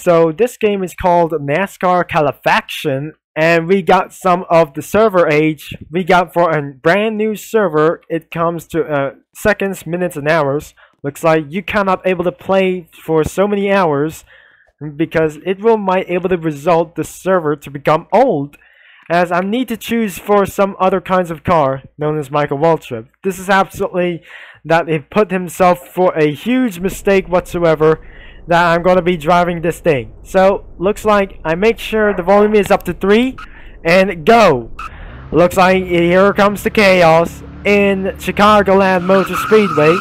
So this game is called NASCAR Calefaction, and we got some of the server age. We got for a brand new server, it comes to seconds, minutes, and hours. Looks like you cannot able to play for so many hours because it will might able to result the server to become old, as I need to choose for some other kinds of car known as Michael Waltrip. This is absolutely that he put himself for a huge mistake whatsoever, that I'm going to be driving this thing. So looks like I make sure the volume is up to 3 and go. Looks like here comes the chaos in Chicagoland Motor Speedway.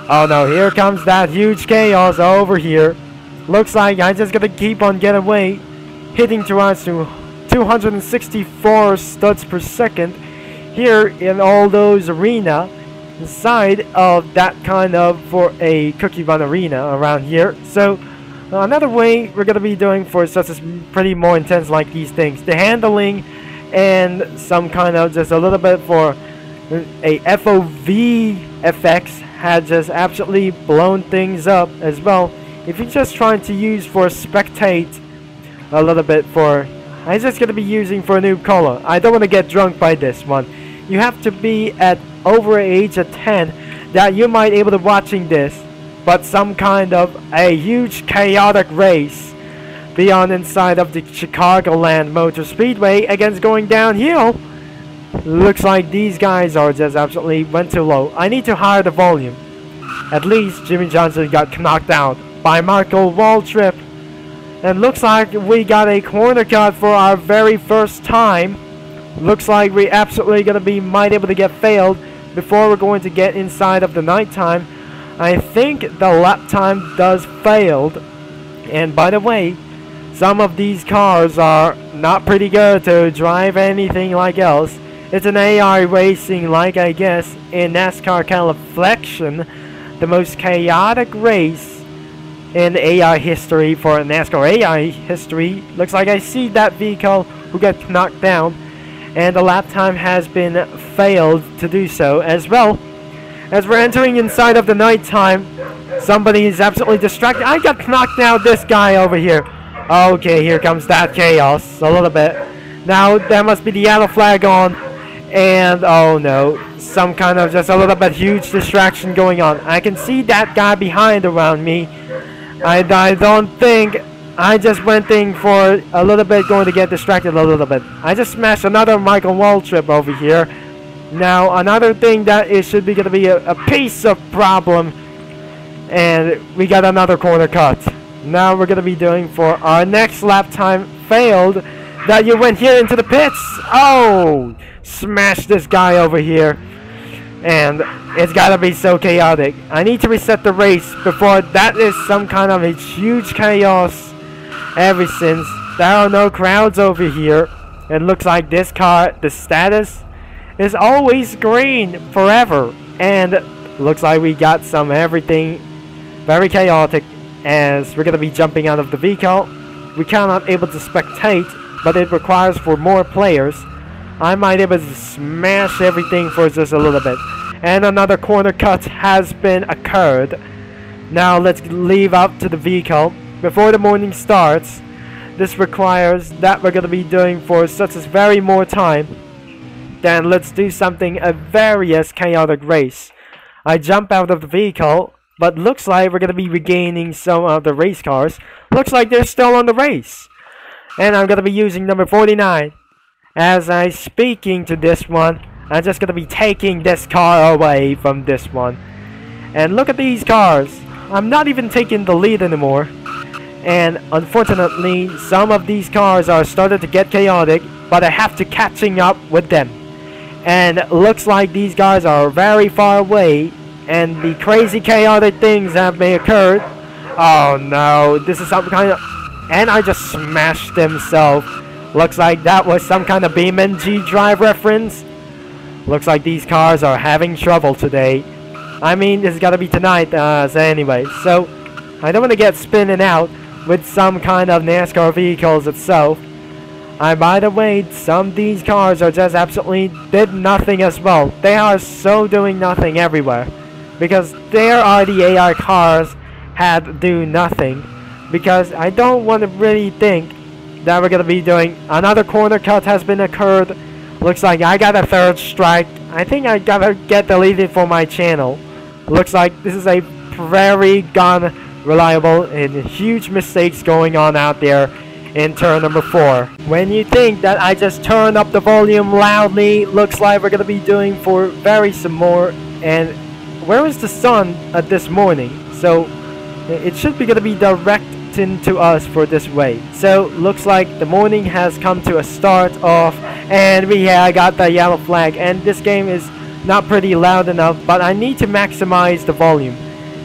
Oh no, here comes that huge chaos over here. Looks like I'm just gonna keep on getting away, hitting towards to 264 studs per second here in all those arena inside of that kind of for a cookie run arena around here. So another way we're gonna be doing for such as pretty more intense like these things, the handling and some kind of just a little bit for a FOV effects had just absolutely blown things up as well. If you're just trying to use for spectate a little bit for, I'm just gonna be using for a new color. I don't want to get drunk by this one. You have to be at over age of 10 that you might able to watching this, but some kind of a huge chaotic race beyond inside of the Chicagoland Motor Speedway against going downhill. Looks like these guys are just absolutely went too low. I need to higher the volume. At least Jimmy Johnson got knocked out by Michael Waltrip. And looks like we got a corner cut for our very first time. Looks like we absolutely gonna be might able to get failed before we're going to get inside of the nighttime. I think the lap time does failed. And by the way, some of these cars are not pretty good to drive anything like else. It's an AI racing, like I guess in NASCAR Calefaction, the most chaotic race in AI history for NASCAR AI history. Looks like I see that vehicle who got knocked down, and the lap time has been failed to do so as well. As we're entering inside of the nighttime, somebody is absolutely distracted. I got knocked down, this guy over here. Okay, here comes that chaos a little bit. Now there must be the yellow flag on. And oh no, some kind of just a little bit huge distraction going on. I can see that guy behind around me. I don't think I just went in for a little bit, going to get distracted a little bit. I just smashed another Michael Waltrip over here. Now another thing that it should be going to be a piece of problem, and we got another corner cut. Now we're going to be doing for our next lap time failed, that you went here into the pits. Oh, smash this guy over here, and it's gotta be so chaotic. I need to reset the race before that is some kind of a huge chaos. Ever since there are no crowds over here, it looks like this car, the status is always green forever, and looks like we got some everything very chaotic as we're gonna be jumping out of the vehicle. We cannot able to spectate, but it requires for more players. I might able to smash everything for just a little bit. And another corner cut has been occurred. Now let's leave out to the vehicle before the morning starts. This requires that we're going to be doing for such as very more time. Then let's do something a various chaotic race. I jump out of the vehicle, but looks like we're going to be regaining some of the race cars. Looks like they're still on the race. And I'm going to be using number 49. As I'm speaking to this one, I'm just going to be taking this car away from this one. And look at these cars. I'm not even taking the lead anymore. And unfortunately, some of these cars are starting to get chaotic, but I have to catching up with them. And looks like these guys are very far away, and the crazy chaotic things have may occurred. Oh no, this is some kind of... And I just smashed himself. Looks like that was some kind of BeamNG Drive reference. Looks like these cars are having trouble today. I mean, it's gotta be tonight, so anyway. So, I don't want to get spinning out with some kind of NASCAR vehicles itself. By the way, some of these cars are just absolutely did nothing as well. They are so doing nothing everywhere. Because there are the AI cars had do nothing. because I don't want to really think that we're going to be doing another corner cut has been occurred. Looks like I got a third strike. I think I gotta get deleted from my channel. Looks like this is a very reliable and huge mistakes going on out there in turn number 4. When you think that I just turn up the volume loudly, looks like we're gonna be doing for very some more. And where is the sun at this morning? So it should be gonna be directing to us for this way. So looks like the morning has come to a start off, and we got the yellow flag, and this game is not pretty loud enough, but I need to maximize the volume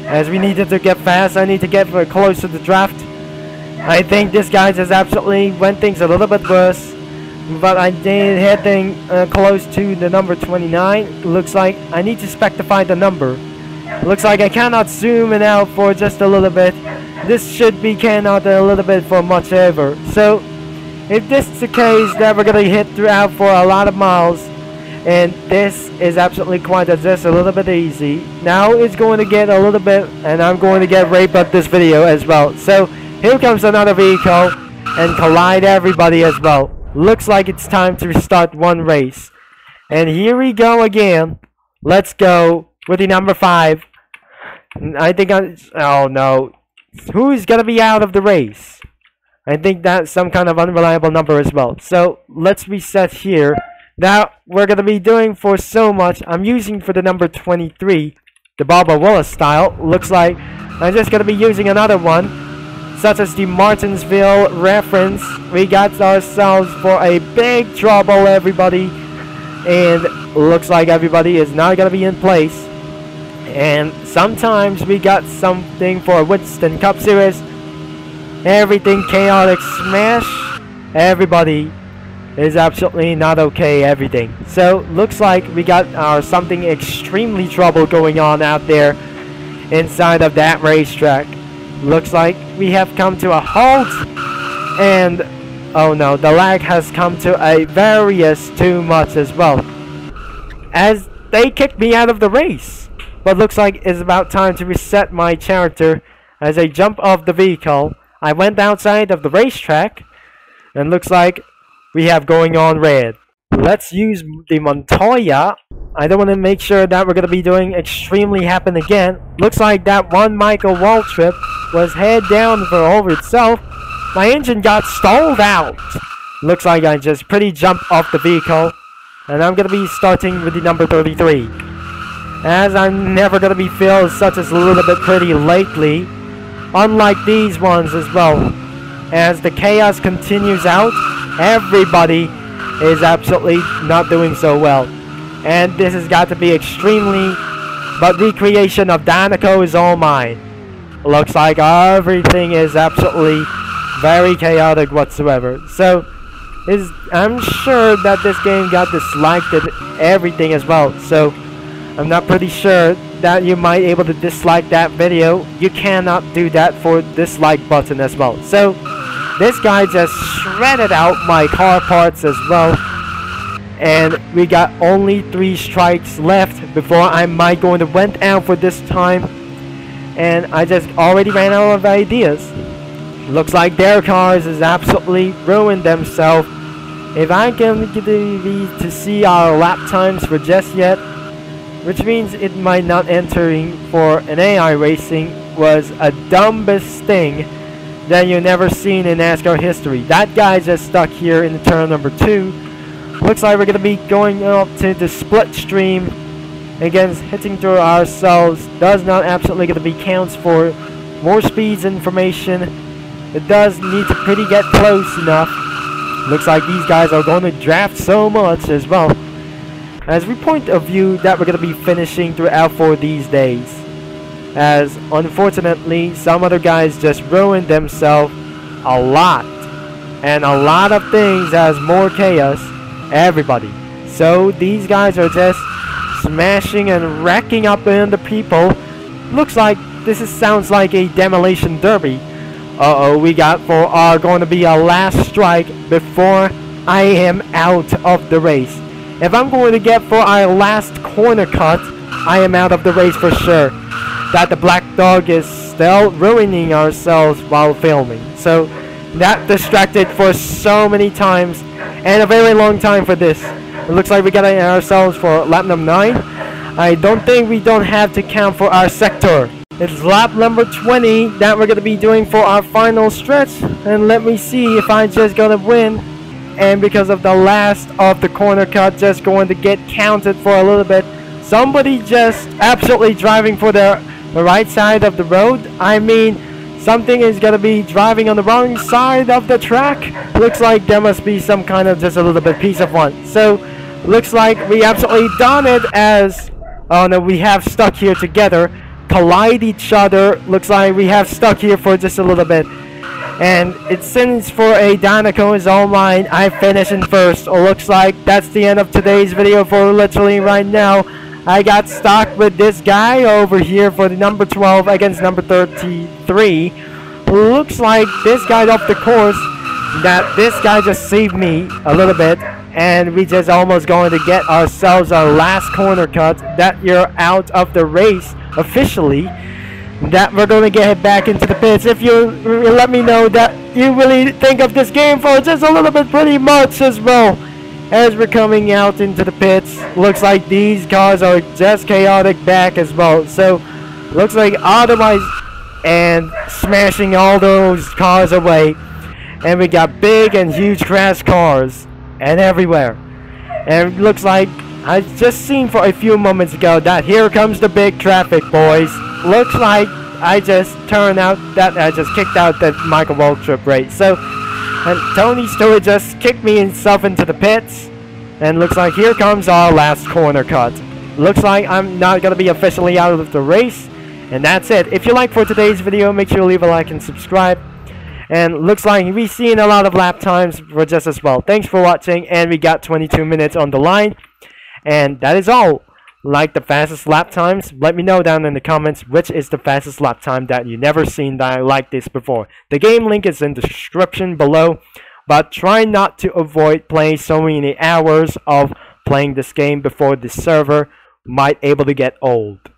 as we needed to get fast. I need to get close to the draft. I think this guy just absolutely went things a little bit worse, but I did hit thing close to the number 29. Looks like I need to specify the number. Looks like I cannot zoom it out for just a little bit. This should be cannot a little bit for much ever. So if this is the case, that we're gonna hit throughout for a lot of miles, and this is absolutely quite just a little bit easy. Now it's going to get a little bit, and I'm going to get raped up this video as well. So here comes another vehicle and collide everybody as well. Looks like it's time to restart one race, and here we go again. Let's go with the number 5. I think oh no. Who's gonna be out of the race? I think that's some kind of unreliable number as well. So let's reset here. Now we're gonna be doing for so much. I'm using for the number 23, the Barbara Wallace style. Looks like I'm just gonna be using another one, such as the Martinsville reference. We got ourselves for a big trouble, everybody, and looks like everybody is not gonna be in place. And sometimes we got something for Winston Cup Series. Everything chaotic smash. Everybody is absolutely not okay, everything. So looks like we got our something extremely trouble going on out there inside of that racetrack. Looks like we have come to a halt, and oh no, the lag has come to a various too much as well, as they kicked me out of the race. But looks like it's about time to reset my character as I jump off the vehicle. I went outside of the racetrack, and looks like we have going on red. Let's use the Montoya. I don't want to make sure that we're going to be doing extremely happen again. Looks like that one Michael Waltrip was head down for over itself. My engine got stalled out. Looks like I just pretty jumped off the vehicle, and I'm going to be starting with the number 33. As I'm never going to be feel such as a little bit pretty lately, unlike these ones as well. As the chaos continues out, everybody is absolutely not doing so well. And this has got to be extremely, but the creation of Danico is all mine. Looks like everything is absolutely very chaotic whatsoever. So I'm sure that this game got disliked and everything as well. So I'm not pretty sure that you might able to dislike that video. You cannot do that for dislike button as well. So this guy just shredded out my car parts as well, and we got only 3 strikes left before I might going to went out for this time, and I just already ran out of ideas. Looks like their cars is absolutely ruined themselves. If I can get to see our lap times for just yet, which means it might not entering for an AI racing, was a dumbest thing that you never seen in NASCAR history. That guy just stuck here in turn number 2. Looks like we're going to be going up to the split stream. Again, hitting through ourselves does not absolutely going to be counts for more speeds information. It does need to pretty get close enough. Looks like these guys are going to draft so much as well, as we point of view that we're going to be finishing throughout for these days, as unfortunately some other guys just ruined themselves a lot, and a lot of things has more chaos, everybody. So these guys are just smashing and wrecking up into people. Looks like this sounds like a demolition derby. We got for our going to be a last strike before I am out of the race. If I'm going to get for our last corner cut, I am out of the race for sure. That the black dog is still ruining ourselves while filming. So that distracted for so many times and a very long time for this. It looks like we got ourselves for lap number 9. I don't think we don't have to count for our sector. It's lap number 20 that we're going to be doing for our final stretch. And let me see if I'm just going to win. And because of the last of the corner cut just going to get counted for a little bit. Somebody just absolutely driving for the right side of the road. I mean, something is going to be driving on the wrong side of the track. Looks like there must be some kind of just a little bit piece of one. So, looks like we absolutely done it as... Oh no, we have stuck here together. Collide each other. Looks like we have stuck here for just a little bit. And it seems for a Dinoco is all mine. I finish in first. Looks like that's the end of today's video for literally right now. I got stuck with this guy over here for the number 12 against number 33. Looks like this guy off the course. That this guy just saved me a little bit. And we just almost going to get ourselves our last corner cut. That you're out of the race officially. That we're going to get back into the pits. If you let me know that you really think of this game for just a little bit pretty much as well. As we're coming out into the pits, looks like these cars are just chaotic back as well. So, looks like otherwise, and smashing all those cars away. And we got big and huge crash cars and everywhere. And it looks like I just seen for a few moments ago that here comes the big traffic, boys. Looks like I just turned out that I just kicked out that Michael Waltrip race. So, and Tony Stewart just kicked me himself into the pits. And looks like here comes our last corner cut. Looks like I'm not going to be officially out of the race. And that's it. If you like for today's video, make sure to leave a like and subscribe. And looks like we've seen a lot of lap times for just as well. Thanks for watching. And we got 22 minutes on the line. And that is all. Like the fastest lap times? Let me know down in the comments which is the fastest lap time that you never seen that like this before. The game link is in the description below, but try not to avoid playing so many hours of playing this game before the server might able to get old.